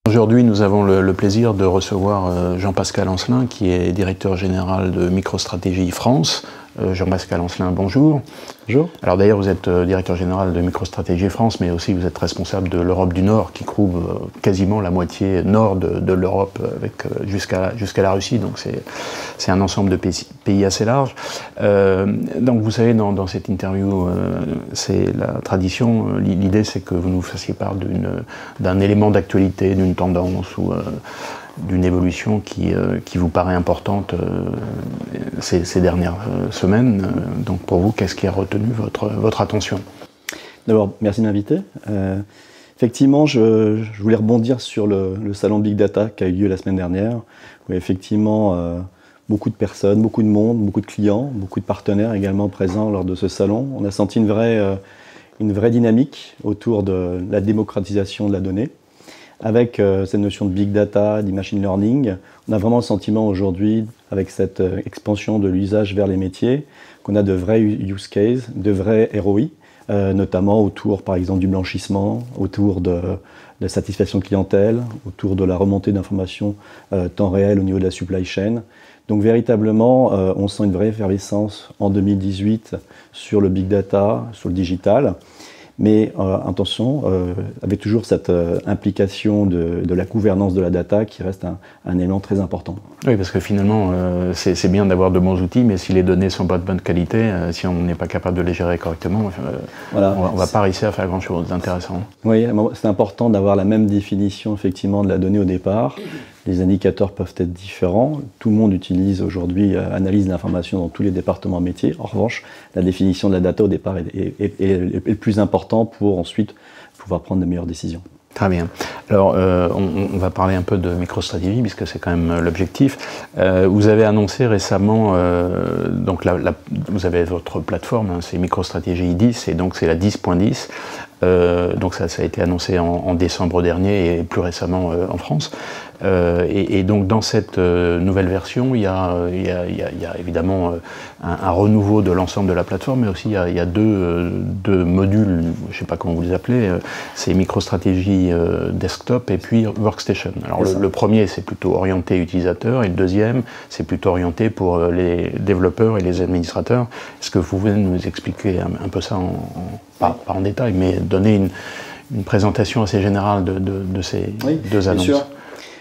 Aujourd'hui, nous avons le plaisir de recevoir Jean-Pascal Ancelin, qui est directeur général de MicroStratégie France. Jean-Pascal Ancelin, bonjour. Bonjour. Alors d'ailleurs, vous êtes directeur général de MicroStratégie France, mais aussi vous êtes responsable de l'Europe du Nord, qui couvre quasiment la moitié nord de l'Europe, jusqu'à la Russie. Donc c'est un ensemble de pays assez large. Donc vous savez, dans cette interview, c'est la tradition. L'idée, c'est que vous nous fassiez part d'un élément d'actualité, d'une tendance ou d'une évolution qui vous paraît importante ces dernières semaines. Donc pour vous, qu'est-ce qui a retenu votre attention? D'abord, merci de m'inviter. Effectivement, je voulais rebondir sur le salon Big Data qui a eu lieu la semaine dernière, où effectivement beaucoup de personnes, beaucoup de monde, beaucoup de clients, beaucoup de partenaires également présents lors de ce salon. On a senti une vraie dynamique autour de la démocratisation de la donnée. Avec cette notion de big data, de machine learning, on a vraiment le sentiment aujourd'hui, avec cette expansion de l'usage vers les métiers, qu'on a de vrais use cases, de vrais ROI, notamment autour par exemple du blanchissement, autour de la satisfaction clientèle, autour de la remontée d'informations temps réel au niveau de la supply chain. Donc véritablement, on sent une vraie effervescence en 2018 sur le big data, sur le digital. Mais attention, avec toujours cette implication de la gouvernance de la data qui reste un élément très important. Oui, parce que finalement, c'est bien d'avoir de bons outils, mais si les données ne sont pas de bonne qualité, si on n'est pas capable de les gérer correctement, voilà, on ne va pas réussir à faire grand-chose d'intéressant. Oui, c'est important d'avoir la même définition effectivement de la donnée au départ. Les indicateurs peuvent être différents. Tout le monde utilise aujourd'hui, analyse l'information dans tous les départements métiers. En revanche, la définition de la data au départ est le plus important pour ensuite pouvoir prendre de meilleures décisions. Très bien. Alors, on va parler un peu de MicroStratégie, puisque c'est quand même l'objectif. Vous avez annoncé récemment, donc vous avez votre plateforme, hein, c'est MicroStratégie 10, et donc c'est la 10.10. Donc ça a été annoncé en décembre dernier et plus récemment en France. Et donc dans cette nouvelle version, il y a évidemment un renouveau de l'ensemble de la plateforme, mais aussi il y a deux modules, je ne sais pas comment vous les appelez, c'est MicroStratégie Desktop et puis Workstation. Alors le premier, c'est plutôt orienté utilisateur, et le deuxième, c'est plutôt orienté pour les développeurs et les administrateurs. Est-ce que vous pouvez nous expliquer un peu ça, pas en détail, mais donner une présentation assez générale de ces deux annonces? Bien sûr.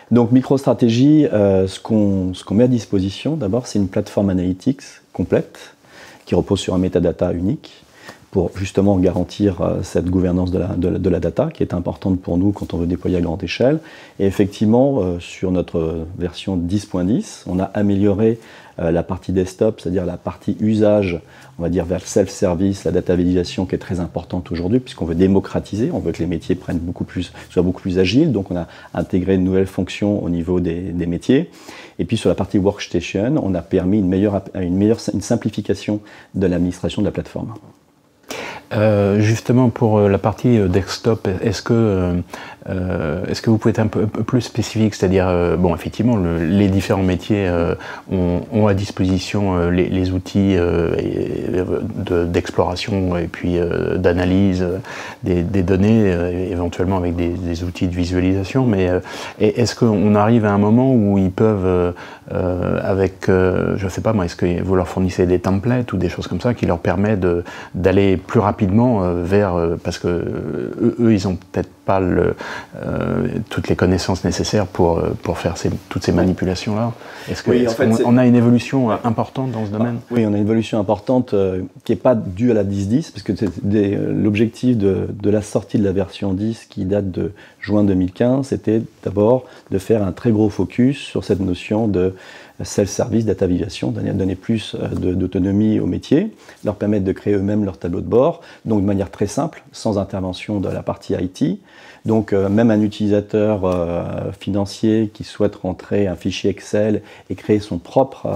Donc MicroStratégie, ce qu'on met à disposition, d'abord, c'est une plateforme analytics complète qui repose sur un metadata unique pour justement garantir cette gouvernance de la data qui est importante pour nous quand on veut déployer à grande échelle. Et effectivement, sur notre version 10.10, on a amélioré la partie desktop, c'est-à-dire la partie usage, on va dire vers le self-service, la data validation qui est très importante aujourd'hui puisqu'on veut démocratiser, on veut que les métiers soient beaucoup plus agiles, donc on a intégré de nouvelles fonctions au niveau des métiers. Et puis sur la partie Workstation, on a permis une simplification de l'administration de la plateforme. Justement pour la partie desktop, est-ce que vous pouvez être un peu plus spécifique, c'est-à-dire, bon, effectivement, les différents métiers ont à disposition les outils d'exploration et puis d'analyse des données, éventuellement avec des outils de visualisation, mais est-ce qu'on arrive à un moment où ils peuvent, je ne sais pas moi, est-ce que vous leur fournissez des templates ou des choses comme ça qui leur permettent d'aller plus rapidement parce que eux ils ont peut-être pas toutes les connaissances nécessaires pour faire toutes ces manipulations là. Est-ce qu'on a une évolution importante dans ce domaine? Oui, on a une évolution importante qui n'est pas due à la 10.10 parce que l'objectif de la sortie de la version 10 qui date de juin 2015, c'était d'abord de faire un très gros focus sur cette notion de self-service, data validation, donner plus d'autonomie aux métiers, leur permettre de créer eux-mêmes leur tableau de bord, donc de manière très simple, sans intervention de la partie IT. Donc même un utilisateur financier qui souhaite rentrer un fichier Excel et créer son propre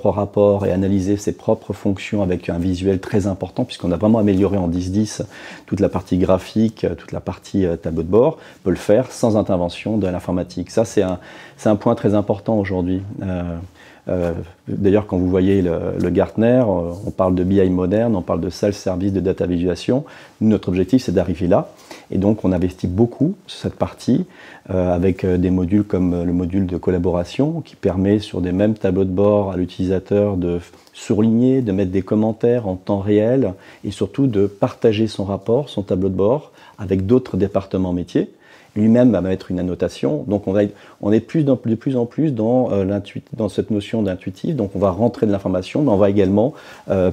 rapport et analyser ses propres fonctions avec un visuel très important, puisqu'on a vraiment amélioré en 10.10 toute la partie graphique, toute la partie tableau de bord. bord peut le faire sans intervention de l'informatique. Ça, c'est un point très important aujourd'hui. D'ailleurs, quand vous voyez le Gartner, on parle de BI moderne, on parle de self-service, de data visualisation. Notre objectif, c'est d'arriver là. Et donc, on investit beaucoup sur cette partie avec des modules comme le module de collaboration qui permet sur des mêmes tableaux de bord à l'utilisateur de surligner, de mettre des commentaires en temps réel et surtout de partager son rapport, son tableau de bord avec d'autres départements métiers. Lui-même va mettre une annotation. Donc on est de plus en plus dans cette notion d'intuitif. Donc on va rentrer de l'information, mais on va également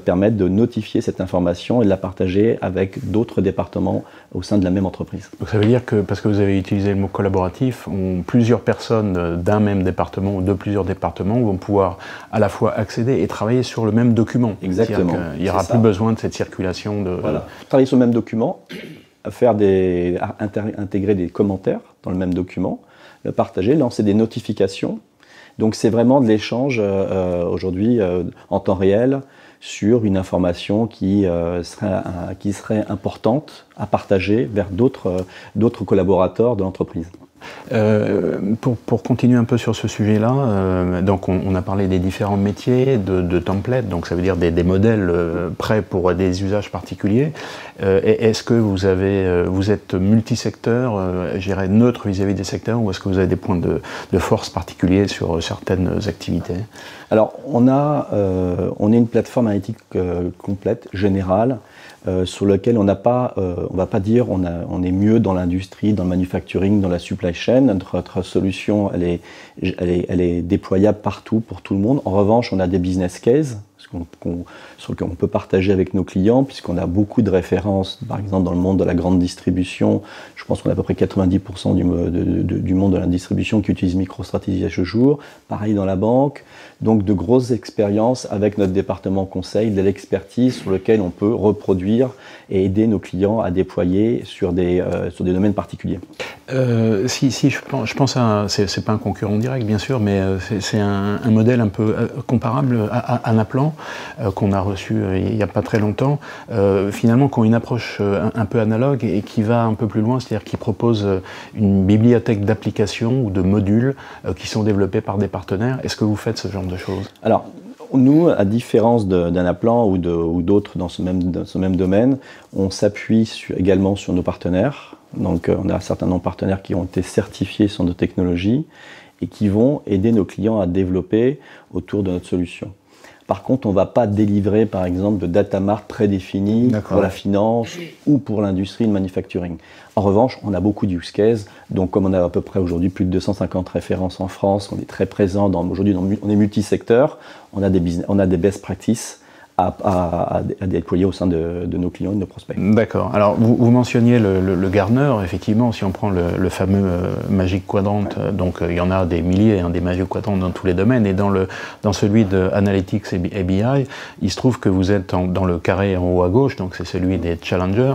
permettre de notifier cette information et de la partager avec d'autres départements au sein de la même entreprise. Donc ça veut dire que, parce que vous avez utilisé le mot collaboratif, plusieurs personnes d'un même département ou de plusieurs départements vont pouvoir à la fois accéder et travailler sur le même document. Exactement. Il n'y aura plus besoin de cette circulation de... Voilà. Travailler sur le même document, intégrer des commentaires dans le même document, le partager, lancer des notifications. Donc c'est vraiment de l'échange aujourd'hui en temps réel sur une information qui serait importante à partager vers d'autres collaborateurs de l'entreprise. Pour continuer un peu sur ce sujet-là, donc on a parlé des différents métiers, de templates, donc ça veut dire des modèles prêts pour des usages particuliers. Est-ce que vous êtes multisecteur, je dirais neutre vis-à-vis des secteurs, ou est-ce que vous avez des points de force particuliers sur certaines activités? Alors on est une plateforme analytique complète, générale, sur lequel on va pas dire on est mieux dans l'industrie, dans le manufacturing, dans la supply chain. Notre solution, elle est déployable partout pour tout le monde. En revanche, on a des business cases sur lesquels on peut partager avec nos clients, puisqu'on a beaucoup de références, par exemple dans le monde de la grande distribution. Je pense qu'on a à peu près 90% du monde de la distribution qui utilise MicroStrategy à ce jour. Pareil dans la banque. Donc de grosses expériences avec notre département conseil, de l'expertise sur lequel on peut reproduire et aider nos clients à déployer sur des domaines particuliers. Je pense c'est pas un concurrent direct bien sûr, mais c'est un modèle un peu comparable à Anaplan qu'on a reçu il n'y a pas très longtemps, finalement qui ont une approche un peu analogue et qui va un peu plus loin, c'est-à-dire qui propose une bibliothèque d'applications ou de modules qui sont développés par des partenaires. Est-ce que vous faites ce genre de choses? Alors, nous, à différence d'Anaplan ou d'autres dans ce même domaine, on s'appuie également sur nos partenaires. Donc on a un certain nombre de partenaires qui ont été certifiés sur nos technologies et qui vont aider nos clients à développer autour de notre solution. Par contre, on ne va pas délivrer, par exemple, de data mart prédéfinis pour la finance ou pour l'industrie et le manufacturing. En revanche, on a beaucoup de use cases. Donc, comme on a à peu près aujourd'hui plus de 250 références en France, on est très présent aujourd'hui, on est multisecteur, on a des best practices à déployer au sein de nos clients et de nos prospects. D'accord. Alors, vous mentionniez le Gartner. Effectivement, si on prend le fameux Magic Quadrant, donc il y en a des milliers, des Magic Quadrants dans tous les domaines, et dans celui de Analytics et BI, il se trouve que vous êtes dans le carré en haut à gauche, donc c'est celui des challengers.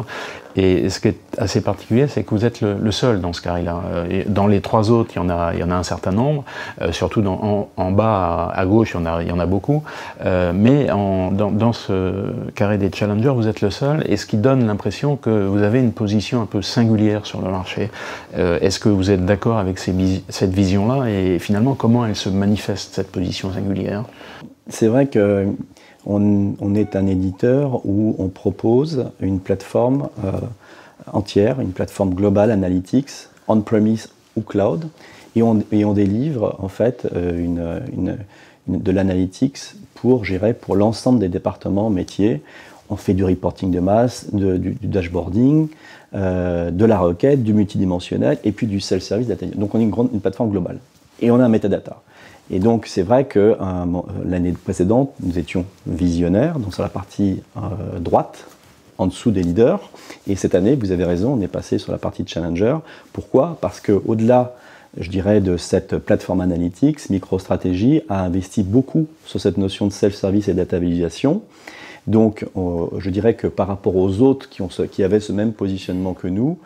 Et ce qui est assez particulier, c'est que vous êtes le seul dans ce carré-là. Dans les trois autres, il y en a un certain nombre, surtout en bas à gauche, il y en a beaucoup. Mais dans ce carré des challengers, vous êtes le seul, et ce qui donne l'impression que vous avez une position un peu singulière sur le marché. Est-ce que vous êtes d'accord avec cette vision-là, et finalement, comment elle se manifeste, cette position singulière? C'est vrai que on est un éditeur où on propose une plateforme entière, une plateforme globale analytics, on-premise ou cloud, et on délivre en fait de l'analytics pour l'ensemble des départements métiers. On fait du reporting de masse, du dashboarding, de la requête, du multidimensionnel et puis du self-service data. Donc on est une plateforme globale et on a un metadata. Et donc c'est vrai que l'année précédente, nous étions visionnaires, donc sur la partie droite, en dessous des leaders. Et cette année, vous avez raison, on est passé sur la partie challenger. Pourquoi? Parce qu'au-delà, je dirais, de cette plateforme analytics, MicroStrategy a investi beaucoup sur cette notion de self-service et data visualisation. Donc je dirais que par rapport aux autres qui avaient ce même positionnement que nous,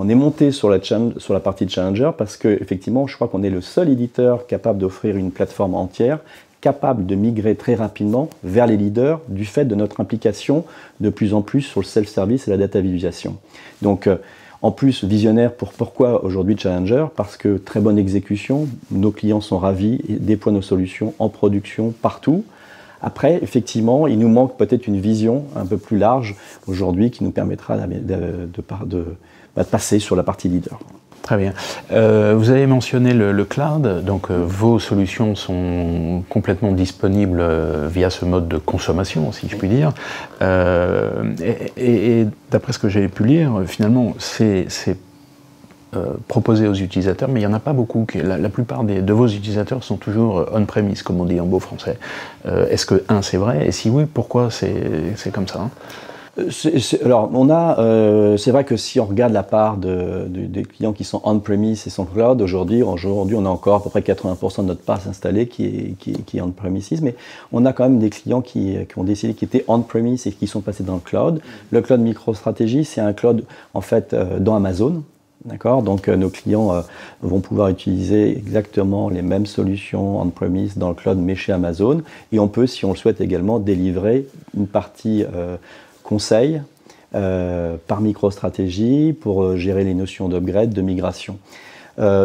on est monté sur la partie Challenger parce qu'effectivement, je crois qu'on est le seul éditeur capable d'offrir une plateforme entière, capable de migrer très rapidement vers les leaders du fait de notre implication de plus en plus sur le self-service et la data visualisation. Donc, En plus, visionnaire, pourquoi aujourd'hui Challenger? Parce que très bonne exécution, nos clients sont ravis, et déploient nos solutions en production partout. Après, effectivement, il nous manque peut-être une vision un peu plus large aujourd'hui qui nous permettra de passer sur la partie leader. Très bien. Vous avez mentionné le cloud, donc vos solutions sont complètement disponibles via ce mode de consommation, si je puis dire. Et d'après ce que j'ai pu lire, finalement, c'est proposé aux utilisateurs, mais il n'y en a pas beaucoup. La plupart de vos utilisateurs sont toujours on-premise, comme on dit en beau français. Est-ce que, c'est vrai? Et si oui, pourquoi c'est comme ça? Alors, c'est vrai que si on regarde la part des clients qui sont on-premise et sont cloud, aujourd'hui, on a encore à peu près 80% de notre base installée qui est on-premises, mais on a quand même des clients qui ont décidé qu'ils étaient on-premise et qui sont passés dans le cloud. Le cloud MicroStrategy, c'est un cloud, en fait, dans Amazon. D'accord, donc nos clients vont pouvoir utiliser exactement les mêmes solutions on-premise dans le cloud, mais chez Amazon. Et on peut, si on le souhaite également, délivrer une partie conseil par MicroStrategy pour gérer les notions d'upgrade, de migration.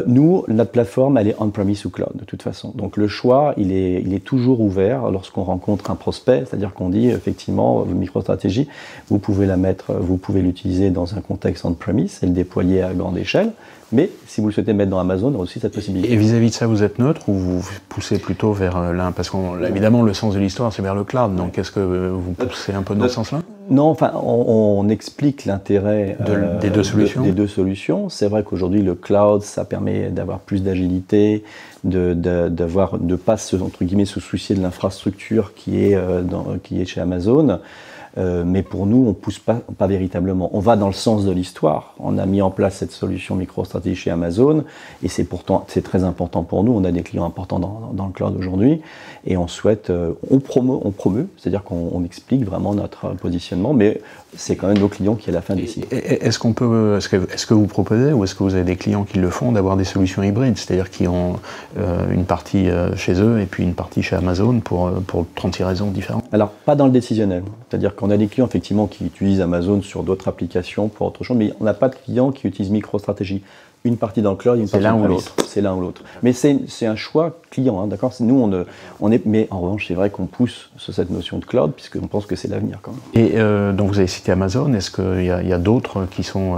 Nous, notre plateforme, elle est on-premise ou cloud, de toute façon. Donc le choix, il est toujours ouvert lorsqu'on rencontre un prospect, c'est-à-dire qu'on dit, effectivement, MicroStrategy, vous pouvez l'utiliser dans un contexte on-premise et le déployer à grande échelle, mais si vous le souhaitez mettre dans Amazon, il y a aussi cette possibilité. Et vis-à-vis de ça, vous êtes neutre ou vous poussez plutôt vers l'un? Parce qu'évidemment, le sens de l'histoire, c'est vers le cloud, donc est-ce que vous poussez un peu dans ce sensla? Non, enfin, on explique l'intérêt des deux solutions. C'est vrai qu'aujourd'hui, le cloud, ça permet d'avoir plus d'agilité, de pas entre guillemets se soucier de l'infrastructure qui est chez Amazon. Mais pour nous, on ne pousse pas véritablement. On va dans le sens de l'histoire. On a mis en place cette solution MicroStrategy chez Amazon et c'est très important pour nous. On a des clients importants dans le cloud aujourd'hui et on souhaite, on promeut, c'est-à-dire qu'on explique vraiment notre positionnement, mais c'est quand même nos clients qui à la fin décident. Est-ce que vous proposez ou est-ce que vous avez des clients qui le font d'avoir des solutions hybrides, c'est-à-dire qui ont une partie chez eux et puis une partie chez Amazon pour 36 raisons différentes? Alors, pas dans le décisionnel. C'est-à-dire qu'on a des clients effectivement qui utilisent Amazon sur d'autres applications pour autre chose, mais on n'a pas de clients qui utilisent MicroStrategy. Une partie dans le cloud, une partie dans l'autre. C'est l'un ou l'autre. Mais c'est un choix client, hein, d'accord? Nous, mais en revanche, c'est vrai qu'on pousse sur cette notion de cloud, puisqu'on pense que c'est l'avenir quand même. Et donc vous avez cité Amazon, est-ce qu'il y a d'autres qui sont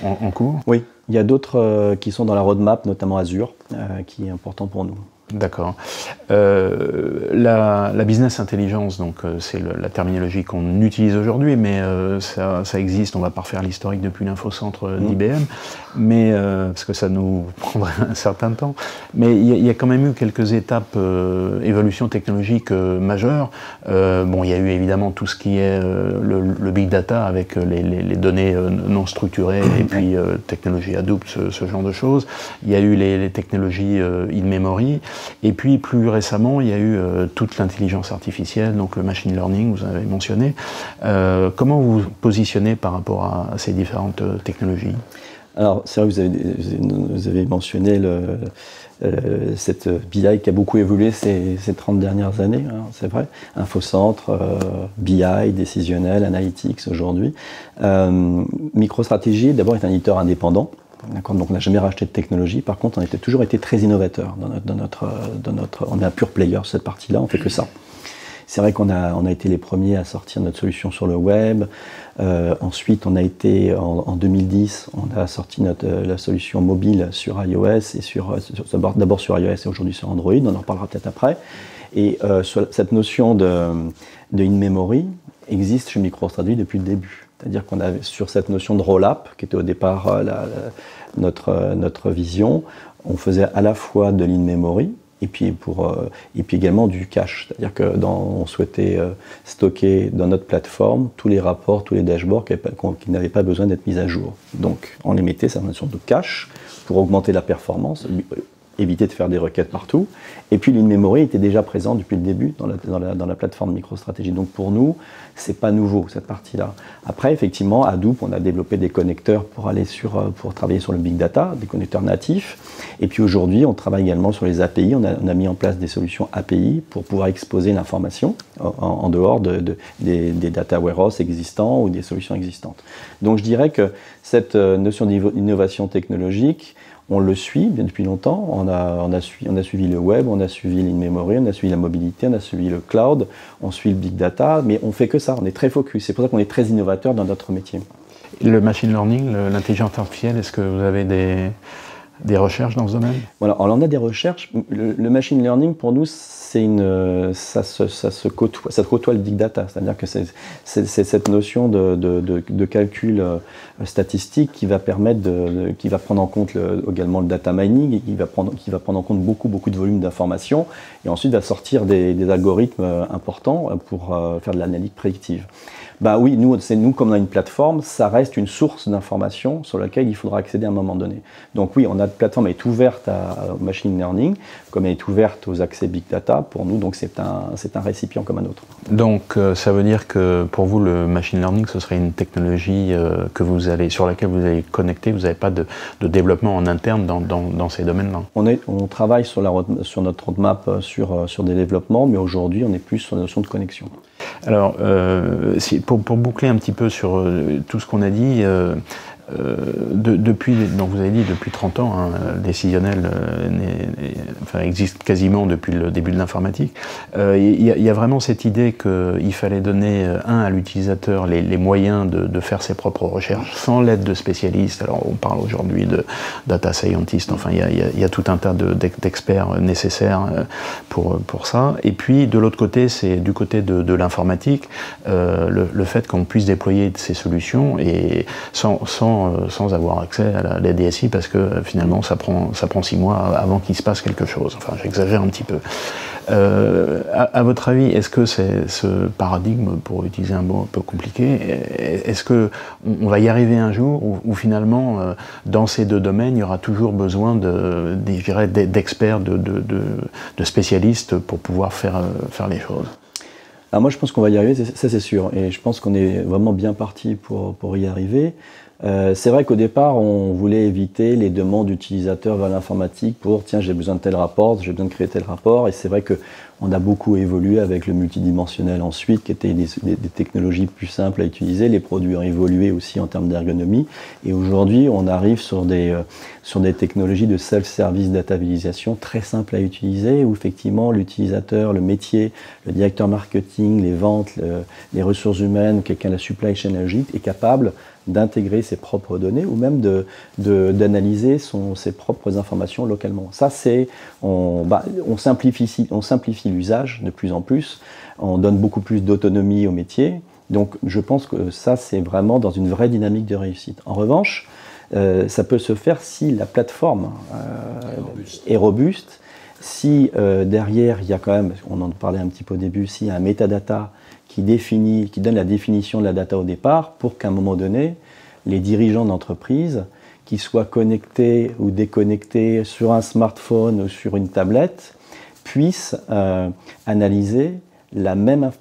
en cours? Oui, il y a d'autres qui sont dans la roadmap, notamment Azure, qui est important pour nous. D'accord. La business intelligence, donc c'est la terminologie qu'on utilise aujourd'hui, mais ça existe. On va pas refaire l'historique depuis l'infocentre d'IBM, mais parce que ça nous prendrait un certain temps. Mais il y a quand même eu quelques étapes évolution technologique majeures. Bon, il y a eu évidemment tout ce qui est le big data avec les données non structurées et puis technologie Hadoop, ce genre de choses. Il y a eu les technologies in-memory. Et puis plus récemment, il y a eu toute l'intelligence artificielle, donc le machine learning, vous avez mentionné. Comment vous vous positionnez par rapport à ces différentes technologies? Alors, c'est vrai que vous avez mentionné cette BI qui a beaucoup évolué ces 30 dernières années, hein, c'est vrai. Infocentre, BI, décisionnel, analytics aujourd'hui. MicroStrategy, d'abord, est un éditeur indépendant. Donc on n'a jamais racheté de technologie. Par contre, on a toujours été très innovateur on est un pure player sur cette partie-là, on fait que ça. C'est vrai qu'on a été les premiers à sortir notre solution sur le web. Ensuite, on a été en 2010, on a sorti la solution mobile sur iOS et d'abord sur iOS et aujourd'hui sur Android. On en reparlera peut-être après. Et cette notion de in-memory existe chez MicroStrategy depuis le début. C'est-à-dire qu'on avait sur cette notion de roll-up, qui était au départ notre vision, on faisait à la fois de l'in-memory et puis également du cache. C'est-à-dire on souhaitait stocker dans notre plateforme tous les rapports, tous les dashboards qui n'avaient pas besoin d'être mis à jour. Donc on les mettait sur la notion de cache pour augmenter la performance. éviter de faire des requêtes partout. Et puis l'in-memory était déjà présent depuis le début dans la plateforme MicroStrategy. Donc pour nous, c'est pas nouveau cette partie-là. Après, effectivement, à Hadoop, on a développé des connecteurs pour travailler sur le big data, des connecteurs natifs. Et puis aujourd'hui, on travaille également sur les API. On a mis en place des solutions API pour pouvoir exposer l'information en dehors des data warehouse existants ou des solutions existantes. Donc je dirais que cette notion d'innovation technologique, on le suit bien depuis longtemps. On a suivi le web, on a suivi l'in-memory, on a suivi la mobilité, on a suivi le cloud, on suit le big data, mais on fait que ça. On est très focus. C'est pour ça qu'on est très innovateur dans notre métier. Le machine learning, l'intelligence artificielle, est-ce que vous avez des recherches dans ce domaine? Voilà, alors on a des recherches. Le machine learning, pour nous, ça se côtoie le big data. C'est-à-dire que c'est cette notion de calcul statistique qui va permettre qui va prendre en compte également le data mining et qui va prendre en compte beaucoup de volume d'informations et ensuite va sortir des algorithmes importants pour faire de l'analyse prédictive. Bah oui, nous, comme on a une plateforme, ça reste une source d'information sur laquelle il faudra accéder à un moment donné. Donc oui, notre plateforme est ouverte au machine learning, comme elle est ouverte aux accès big data. Pour nous, donc c'est un récipient comme un autre. Donc ça veut dire que pour vous, le machine learning, ce serait une technologie sur laquelle vous allez connecter. Vous n'avez pas de développement en interne dans ces domaines-là. On travaille sur notre roadmap sur des développements, mais aujourd'hui, on est plus sur la notion de connexion. Alors, pour boucler un petit peu sur tout ce qu'on a dit, donc vous avez dit depuis 30 ans, hein, décisionnel existe quasiment depuis le début de l'informatique. Il y a vraiment cette idée qu'il fallait donner à l'utilisateur les moyens de faire ses propres recherches sans l'aide de spécialistes. Alors on parle aujourd'hui de data scientists, enfin il y a tout un tas d'experts nécessaires pour ça. Et puis de l'autre côté, c'est du côté de l'informatique, le fait qu'on puisse déployer ces solutions et sans avoir accès à la DSI parce que finalement ça prend 6 mois avant qu'il se passe quelque chose. Enfin, j'exagère un petit peu. À votre avis, est-ce que c'est ce paradigme, pour utiliser un mot un peu compliqué, est-ce qu'on va y arriver un jour où finalement, dans ces deux domaines, il y aura toujours besoin d'experts, de spécialistes pour pouvoir faire les choses? Alors moi, je pense qu'on va y arriver, ça c'est sûr, et je pense qu'on est vraiment bien parti pour y arriver. C'est vrai qu'au départ, on voulait éviter les demandes d'utilisateurs vers l'informatique pour « tiens, j'ai besoin de tel rapport, j'ai besoin de créer tel rapport ». Et c'est vrai qu'on a beaucoup évolué avec le multidimensionnel ensuite, qui étaient des technologies plus simples à utiliser. Les produits ont évolué aussi en termes d'ergonomie. Et aujourd'hui, on arrive sur des technologies de self-service data visualisation très simples à utiliser, où effectivement l'utilisateur, le métier, le directeur marketing, les ventes, les ressources humaines, quelqu'un de la supply chain logique est capable d'intégrer ses propres données ou même d'analyser ses propres informations localement. Ça, on simplifie l'usage de plus en plus, on donne beaucoup plus d'autonomie au métier. Donc je pense que ça, c'est vraiment dans une vraie dynamique de réussite. En revanche, ça peut se faire si la plateforme est robuste, si derrière, il y a quand même, on en parlait un petit peu au début, s'il y a un metadata qui donne la définition de la data au départ, pour qu'à un moment donné, les dirigeants d'entreprise, qui soient connectés ou déconnectés sur un smartphone ou sur une tablette, puissent analyser la même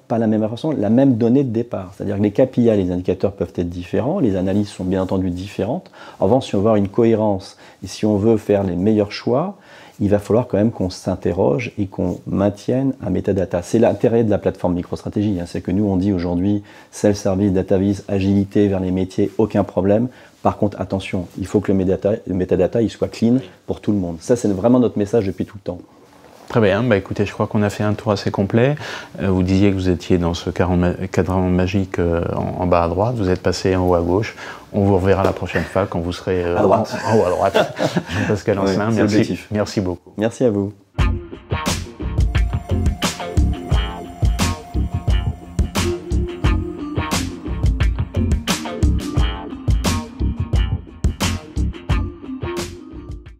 donnée de départ. C'est-à-dire que les KPI, les indicateurs peuvent être différents, les analyses sont bien entendu différentes. En revanche, si on veut avoir une cohérence et si on veut faire les meilleurs choix, il va falloir quand même qu'on s'interroge et qu'on maintienne un metadata. C'est l'intérêt de la plateforme MicroStrategy, hein. C'est que nous, on dit aujourd'hui self-service, data vis, agilité vers les métiers, aucun problème. Par contre, attention, il faut que le metadata il soit clean pour tout le monde. Ça, c'est vraiment notre message depuis tout le temps. Très bien, bah écoutez, je crois qu'on a fait un tour assez complet. Vous disiez que vous étiez dans ce cadran magique en bas à droite, vous êtes passé en haut à gauche. On vous reverra la prochaine fois quand vous serez à droite. En haut à droite. Jean-Pascal Ancelin, merci beaucoup. Merci à vous.